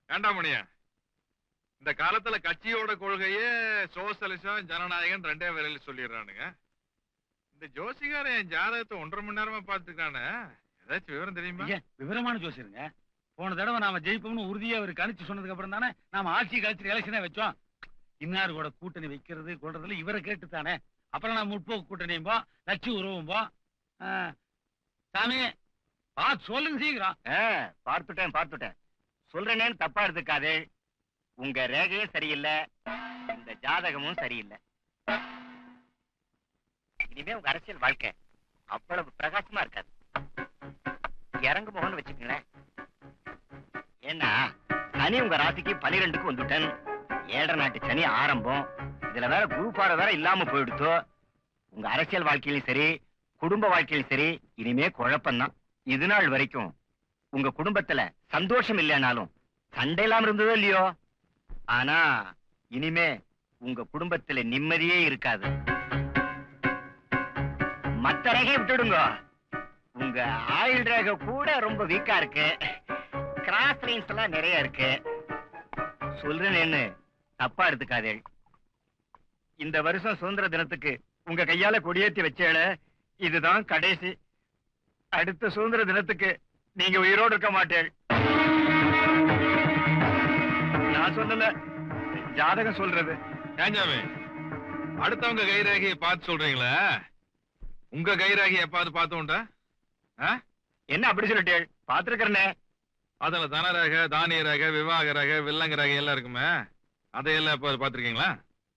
வேண்டாமணியா, இந்த காலத்துல கட்சியோட கொள்கையே சோசலிசம் ஜனநாயகம் ரெண்டே வேலையில சொல்லிடுறானுங்க. இந்த ஜோசிகாரன் என் ஜாதகத்தை 1.5 மணி நேரமா பாத்துக்கானே, ஏதாச்சும் விவரம் தெரியுமா? விவரமான ஜோசிருங்க. போன தடவை நாம ஜெயிப்போம்னு உறுதியா அவர் கணிச்சு சொன்னதுக்கு அப்புறம் தானே நாம ஆட்சி கழிச்சு எலெக்ஷனே வச்சோம். இன்னார் கூட கூட்டணி வைக்கிறது கொள்றதுல இவரை கேட்டுத்தானே. அப்புறம் நான் முற்போக்கு கூட்டணியும் போ, லட்சி உறவும் போ. சாமி பார்த்து சொல்லுங்க சீக்கிரம். பார்த்துட்டேன் சொல்றேன்னு தப்பா எடுத்துக்காதே. உங்க ரேகையும் சரியில்லை, இந்த ஜாதகமும் சரியில்லை. இனிமே உங்க அரசியல் வாழ்க்கை அவ்வளவு பிரகாசமா இருக்காது. இறங்கு முகம்னு வச்சுக்கங்களேன். ஏன்னா சனி உங்க ராசிக்கு 12க்கு வந்துட்டேன். 7.5 நாட்டு சனி ஆரம்பம். இதுல வேற குருபார வேற இல்லாம போயிடுத்தோ. உங்க அரசியல் வாழ்க்கையிலும் சரி, குடும்ப வாழ்க்கையிலும் சரி, இனிமே குழப்பம்தான். இது நாள் வரைக்கும் உங்க குடும்பத்துல சந்தோஷம் இல்லைனாலும் சண்டை இல்லாம இருந்ததோ இல்லையோ. ஆனா இனிமே உங்க குடும்பத்துல நிம்மதியே இருக்காது. மத்த ரேகையை விட்டுடுங்க. உங்க ஆயுள் ரேகை கூட ரொம்ப வீக்கா இருக்கு. கிராஸ் லைன்ஸ் எல்லாம் நிறைய இருக்கு. சொல்றேன்னு தப்பா எடுத்துக்காதே. இந்த வருஷம் சுதந்திர தினத்துக்கு உங்க கையால கொடியேற்றி வச்சேல, இதுதான் கடைசி. அடுத்த சுதந்திர தினத்துக்கு நீங்க உயிரோடு இருக்க மாட்டேன். நான் சொல்லல, ஜாதகம் சொல்றது. ஏஞ்சாமே, அடுத்தவங்க கைரேகையை பார்த்து சொல்றீங்களா? உங்க கைரேகையை எப்பாவது பார்த்தோம்டா? என்ன அப்படி சொல்லிட்டேன்? பார்த்திருக்கிறேனே. அதுல தனரேகை, தானிய ரேகை, விவாக ரேகை, வில்லங்க ரேகை எல்லாம் இருக்குமே, அதையெல்லாம் எப்ப பார்த்திருக்கீங்களா?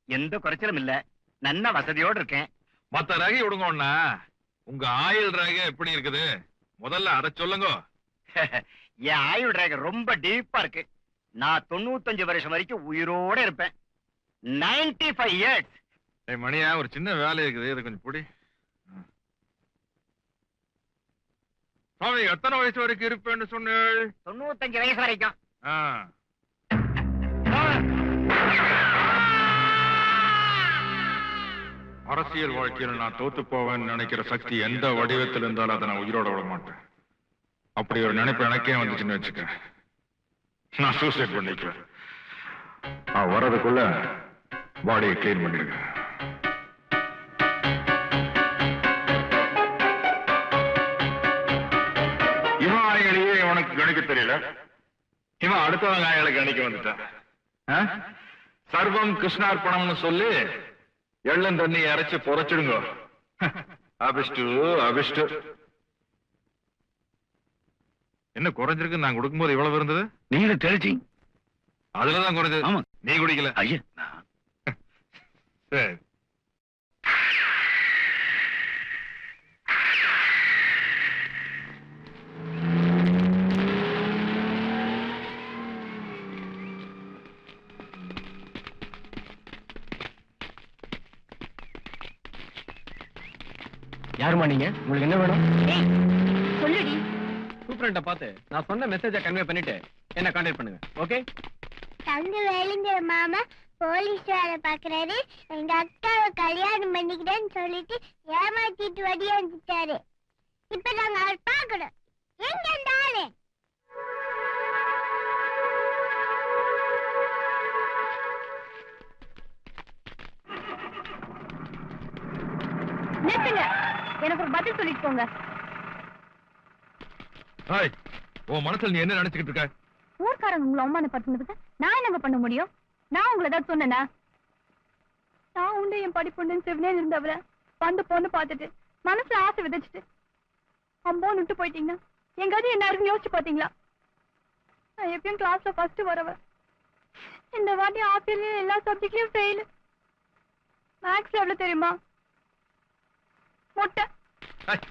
எந்த குறைச்சலும் இல்ல, நல்ல வசதியோடு இருக்கேன். மத்த ரேகை விடுங்கண்ணா, உங்க ஆயுள் ரேகை எப்படி இருக்குது முதல்ல அதை சொல்லுங்க. என் ஆயுள் ரேகை ரொம்ப டீப்பா இருக்கு. நான் 95 வருஷம் வரைக்கும் உயிரோட இருப்பேன். 95 years. மணியா, ஒரு சின்ன வேலை இருக்குது, இதை கொஞ்சம் பிடி. சுவாமி, எத்தனை வயசு வரைக்கும் இருப்பேன்னு சொன்னேன்? 95 வயசு வரைக்கும். அரசியல் வாழ்க்கையில் நான் தோத்து போவேன்னு நினைக்கிற சக்தி எந்த வடிவத்தில் இருந்தாலும் அதை நான் உயிரோட விட மாட்டேன். அப்படி ஒரு நினைப்பு எனக்கே வந்துச்சுன்னு வச்சுக்க, நான் சூசைட் பண்ணிக்குவேன். வர்றதுக்குள்ள பாடியை கிளீன் பண்ணிடுங்க. இவன் ஆயலையே இவனுக்கு கணிக்க தெரியல, இவன் அடுத்தவங்க ஆயலை கணிக்க வந்துட்டான். சர்வம் கிருஷ்ணார்ப்பணம்னு சொல்லி எள்ளம் தண்ணி அரைச்சு புரைச்சிடுங்க. அபிஷ்டு என்ன குறைஞ்சிருக்கு? நான் கொடுக்கும்போது இவ்வளவு இருந்தது, நீங்க தெளிச்சிங்க. அதுலதான் குறைஞ்சது. ஆமா, நீ குடிக்கல. ஐயா சரி. யாருமா நீங்க? உங்களுக்கு என்ன வேணும்? சொல்லுடி. சூப்பரண்ட பார்த்து நான் சொன்ன மெசேஜை கன்வே பண்ணிட்டு என்ன கான்டாக்ட் பண்ணுங்க. ஓகே? தங்க வேலுங்கிற மாமா போலீஸ் வேலை பாக்குறாரு. எங்க அக்காவை கல்யாணம் பண்ணிக்கிறேன்னு சொல்லிட்டு ஏமாத்திட்டு வடியாந்துட்டாரு. இப்ப நாங்க அவர் பாக்கணும். எங்க அந்த ஆளு? நிறுத்துங்க, எனக்கு ஒரு பதில் சொல்லிட்டு போங்க. உன் மனசுல நீ என்ன நினைச்சுக்கிட்டு இருக்க? ஊர்க்காரங்க உங்களை அவமானப்படுத்தினதுக்கு நான் என்னங்க பண்ண முடியும்? நான் உங்களை ஏதாவது சொன்னேனா? நான் உண்டு என் படிப்புண்டு செவனே இருந்தவரை வந்து பொண்ணு பார்த்துட்டு மனசுல ஆசை விதைச்சிட்டு அம்போன்னு விட்டு போயிட்டீங்கன்னா எங்காவது என்ன இருக்குன்னு யோசிச்சு பாத்தீங்களா? நான் எப்பயும் கிளாஸ்ல ஃபர்ஸ்ட் வரவ. இந்த வாட்டி ஆசிரியர் எல்லா சப்ஜெக்ட்லயும் ஃபெயில். மேக்ஸ்ல எவ்வளவு தெரியுமா? முட்டை.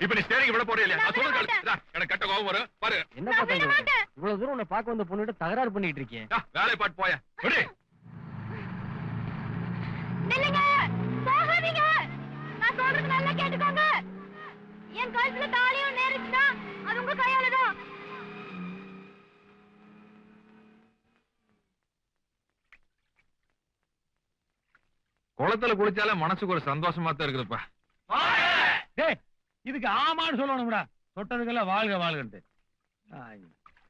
இப்ப நீ ஸ்டேரிங் விட போறியா? எனக்கு கட்ட கோவம் வரும் பாரு. என்ன பண்றீங்க? இவ்வளவு தூரம் உன்னை பார்க்க வந்த பொண்ணுகிட்ட தகராறு பண்ணிட்டு இருக்கேன். வேலையை பாட்டு போய. நில்லுங்க, போகாதீங்க. நான் சொல்றது நல்லா கேட்டுக்கோங்க. என் கழுத்துல தாலியும் நேரிச்சுனா அது உங்க கையால தான். குளத்துல குளிச்சாலே மனசுக்கு ஒரு சந்தோஷமா தான் இருக்குதுப்பா. டேய் இதுக்கு ஆமான்னு சொல்லணும்டா. தொட்டதுக்கெல்லாம் வாழ்க வாழ்கன்ட்டு.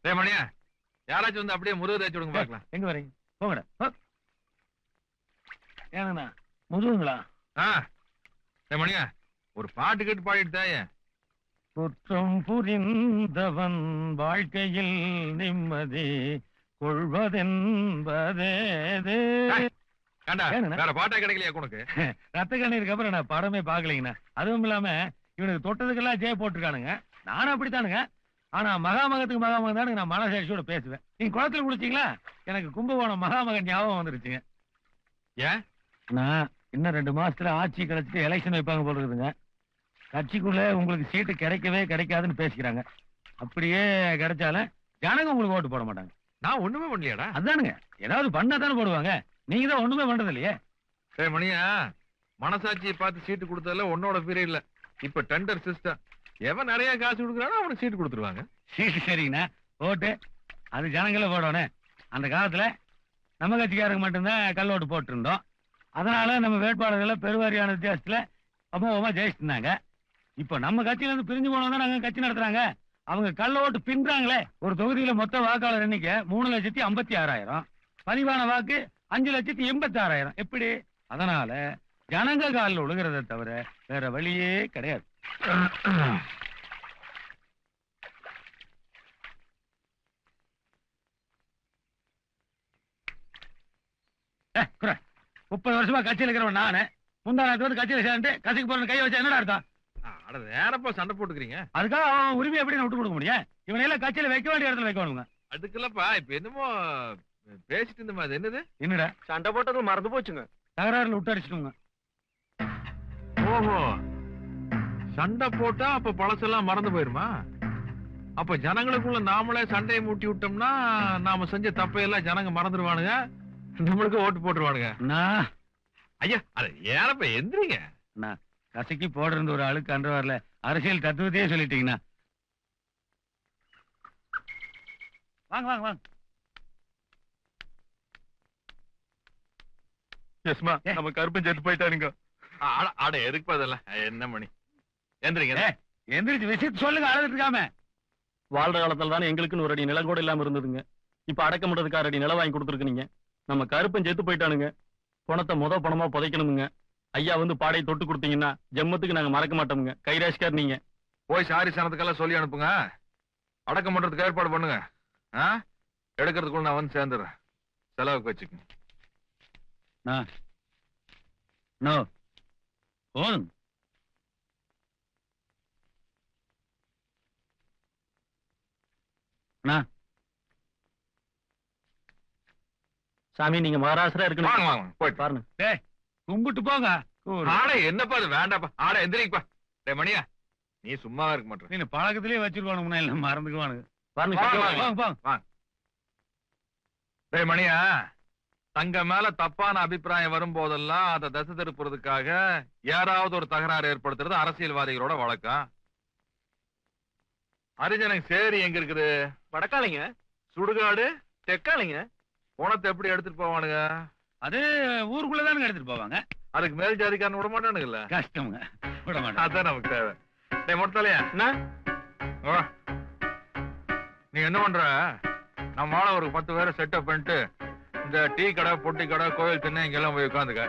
டேய் மணியா, யாராச்சும் வந்து அப்படியே முருகு தேய்ச்சி விடுங்க பாக்கலாம். எங்க வரீங்க? போங்கடா. ஏங்கண்ணா முதுகுங்களா? டேய் மணியா, ஒரு பாட்டு கேட்டு பாடிட்டு தாயே. குற்றம் புரிந்தவன் வாழ்க்கையில் நிம்மதி கொள்வதென்பதேது. ஏண்டா ஏனுண்ணா? வேற பாட்டே கிடைக்கலையா உனக்கு? ரத்த கண்ணீருக்கு அப்புறம் நான் படமே பாக்கலைங்கண்ணா. அதுவும் இல்லாம இவனுக்கு தொட்டதுக்கெல்லாம் ஜெய போட்டிருக்கானுங்க. நானும் அப்படித்தானுங்க. ஆனா மகாமகத்துக்கு மகாமகம் தானுங்க நான் மனசாட்சியோட பேசுவேன். நீங்க குளத்துல குளிச்சீங்களா? எனக்கு கும்பகோணம் மகாமகன் ஞாபகம் வந்துருச்சுங்க. ஏன் நான் இன்னும் 2 மாசத்துல ஆட்சி கிடைச்சிட்டு எலெக்ஷன் வைப்பாங்க போல இருக்குதுங்க. கட்சிக்குள்ள உங்களுக்கு சீட்டு கிடைக்கவே கிடைக்காதுன்னு பேசிக்கிறாங்க. அப்படியே கிடைச்சாலும் ஜனங்க உங்களுக்கு ஓட்டு போட மாட்டாங்க. நான் ஒண்ணுமே பண்ணலையாடா? அதானுங்க, ஏதாவது பண்ணா தானே போடுவாங்க. நீங்க தான் ஒண்ணுமே பண்றது இல்லையே. டேய் மணியா, மனசாட்சியை பார்த்து சீட்டு கொடுத்ததுல உன்னோட பீரியட் இல்ல. இப்ப டெண்டர் சிஸ்டம். எவன் நிறைய காசு கொடுக்குறானோ அவனுக்கு சீட்டு கொடுத்துருவாங்க. சீட்டு சரிங்கண்ணா, ஓட்டு அது ஜனங்கள போடணும். அந்த காலத்துல நம்ம கட்சிக்காரங்க மட்டும்தான் கல் ஓட்டு போட்டு இருந்தோம். அதனால நம்ம வேட்பாளர்களை பெருவாரியான வித்தியாசத்துல அமோகமா ஜெயிச்சிருந்தாங்க. இப்ப நம்ம கட்சியில இருந்து பிரிஞ்சு போனவங்க தான் நாங்க கட்சி நடத்துறாங்க. அவங்க கள்ள ஓட்டு பின்றாங்களே. ஒரு தொகுதியில மொத்த வாக்காளர் எண்ணிக்கை 3,56,000, பதிவான வாக்கு 5,86,000. எப்படி? அதனால ஜனங்க காலில் விழுகிறத தவிர வேற வழியே கிடையாது. ஏ, குர்ரா. 30 வருஷமா கட்சியில் இருக்கிறவன் நானு. முந்தா நாட்டு வந்து கட்சியில சேர்ந்து கட்சிக்கு போற கையை வச்சா என்னடா அர்த்தம்? அட வேறப்பா சண்டை போட்டுக்கிறீங்க. அதுக்காக அவன் உரிமை எப்படி விட்டு கொடுக்க முடியும்? இவனை எல்லாம் கட்சியில வைக்க வேண்டிய இடத்துல வைக்கணுங்க. அதுக்குல்லப்பா இப்ப என்னமோ பேசிட்டு இருந்தமா. அது என்னது? என்னடா சண்டை போட்டது மறந்து போச்சுங்க. தகராறுல விட்டு அடிச்சுட்டுங்க. ஓஹோ, சண்டை போட்டா அப்ப பழசெல்லாம் மறந்து போயிருமா? அப்ப ஜனங்களுக்குள்ள நாமளே சண்டையை மூட்டி விட்டோம்னா நாம செஞ்ச தப்பையெல்லாம் ஜனங்க மறந்துடுவானுங்க, நம்மளுக்கு ஓட்டு போட்டுருவானுங்க. நான் ஐயா அது ஏனப்ப எந்திரிங்க. நான் கசக்கி போடுறது ஒரு ஆளுக்கு அன்று வரல. அரசியல் தத்துவத்தையே சொல்லிட்டீங்கன்னா வாங்க வாங்க வாங்க. எஸ்மா, நம்ம கருப்பன் செத்து போயிட்டாருங்க. அட எதுக்கு அதெல்லாம்? என்ன மணி எந்திரிங்க. எந்திரிச்சு விஷயத்து சொல்லுங்க, அழுதுட்டு இருக்காம. வாழ்ற காலத்துல தானே எங்களுக்குன்னு ஒரு அடி நிலம் கூட இல்லாம இருந்ததுங்க. இப்ப அடக்கம் பண்றதுக்கு 6 அடி நிலம் வாங்கி கொடுத்துருக்கீங்க. நம்ம கருப்பன் செத்து போயிட்டானுங்க. பணத்தை பணமா புதைக்கணுமுங்க. ஐயா வந்து பாடையை தொட்டு கொடுத்தீங்கன்னா ஜென்மத்துக்கு நாங்க மறக்க மாட்டோமுங்க. கைராசிக்கார் நீங்க. போய் சாரி சனத்துக்கெல்லாம் சொல்லி அனுப்புங்க. அடக்கம் பண்றதுக்கு ஏற்பாடு பண்ணுங்க. எடுக்கிறதுக்குள்ள நான் வந்து சேர்ந்துடுறேன். செலவுக்கு வச்சுக்கங்க. போதும். சாமி நீங்க மகாராஷ்டிரா வாங்க இருக்கணும். வாங்க போயிட்டு பாருங்க. கும்பிட்டு போங்க. ஆடை என்னப்பா அது? வேண்டாப்பா. ஆடை எந்திரிப்பா. டேய் மணியா, நீ சும்மாவா இருக்க மாட்டேன். நீங்க பழக்கத்திலேயே வச்சிருக்கணும், இல்ல மறந்துக்குவானுங்க. பாருங்க. டேய் மணியா, தங்க மேல தப்பான அபிப்பிராயம் வரும்போதெல்லாம் அதை தசை திருப்புறதுக்காக யாராவது ஒரு தகராறு ஏற்படுத்துறது அரசியல்வாதிகளோட வழக்கம். ஹரிஜனங்க சேரி எங்க இருக்குது? வடக்காலைங்க. சுடுகாடு தெக்காலைங்க. பணத்தை எப்படி எடுத்துட்டு போவானுங்க? அது ஊருக்குள்ளதானுங்க எடுத்துட்டு போவாங்க. அதுக்கு மேல் ஜாதிக்காரன் விட மாட்டானுங்கல்ல. கஷ்டமுங்க, விட மாட்டாங்க. அதான் நமக்கு தேவை. டேய் மொட்டலையா, நீ என்ன பண்ற? நம்ம ஆள ஒரு 10 பேரை செட்டப் பண்ணிட்டு இந்த டீ கடை, பொட்டி கடை, கோயில் திண்ணை இங்கெல்லாம் போய் உட்காந்துக்க.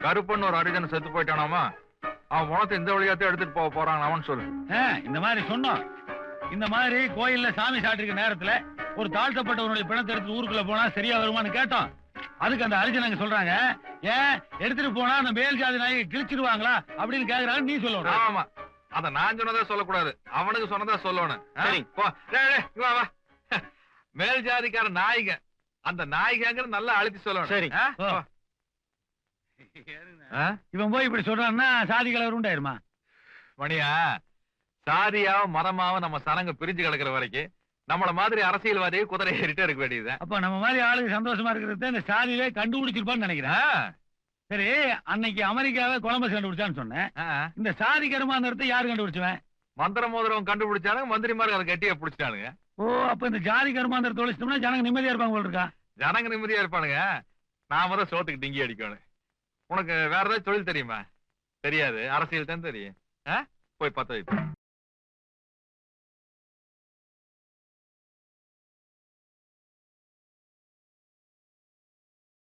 கருப்பன்னு ஒரு ஹரிஜன செத்து போயிட்டானாமா, அவன் பணத்தை இந்த வழியாத்தான் எடுத்துட்டு போக போறான் அவன் சொல்லு. இந்த மாதிரி சொன்னோம். இந்த மாதிரி கோயில்ல சாமி சாட்டிருக்க நேரத்துல ஒரு தாழ்த்தப்பட்டவனுடைய பிணத்தை எடுத்து ஊருக்குள்ள போனா சரியா வருமானு கேட்டோம். அதுக்கு அந்த ஹரிஜனங்க சொல்றாங்க, ஏன் எடுத்துட்டு போனா அந்த மேல் ஜாதி நாயை கிழிச்சிருவாங்களா அப்படின்னு கேக்குறாங்க. நீ சொல்லணும். ஆமா, அத நான் சொன்னதா சொல்லக்கூடாது, அவனுக்கு சொன்னதா சொல்லணும். போ. வா வா. மேல் ஜாதிக்கார நாய்க, அந்த நாய்கங்கிற நல்லா அழுத்தி சொல்லணும். சரி. இவன் போய் இப்படி சொல்றான்னா சாதி கலவரம் உண்டாயிருமா? மணியா, சாதியாவும் மரமாவும் நம்ம சனங்க பிரிஞ்சு கிடக்குற வரைக்கும் நம்மள மாதிரி அரசியல்வாதியை குதிரை ஏறிட்டே இருக்க வேண்டியது. அப்ப நம்ம மாதிரி ஆளுக்கு சந்தோஷமா இருக்கிறது இந்த சாதியிலே கண்டுபிடிச்சிருப்பான்னு நினைக்கிறேன். சரி, அன்னைக்கு அமெரிக்காவை கொலம்பஸ் கண்டுபிடிச்சான்னு சொன்னேன். இந்த சாதி கருமாந்திரத்தை யாரு கண்டுபிடிச்சுவேன்? மந்திர மோதிரம் கண்டுபிடிச்சானுங்க, மந்திரிமார்கள் அதை கட்டியா பிடிச்சிட்டானுங்க. ஓ, அப்ப இந்த ஜாதி கருமாந்திரத்தை ஒழிச்சிட்டோம்னா ஜனங்க நிம்மதியா இருப்பாங்க போல இருக்கா? ஜனங்க நிம்மதியா இருப்பானுங்க, நாம தான் சோத்துக்கு டிங்கி அடிக்கணும். உனக்கு வேற ஏதாவது தொழில் தெரியுமா? தெரியாது, அரசியல் தான் தெரியும். போய் பத்த வைப்ப.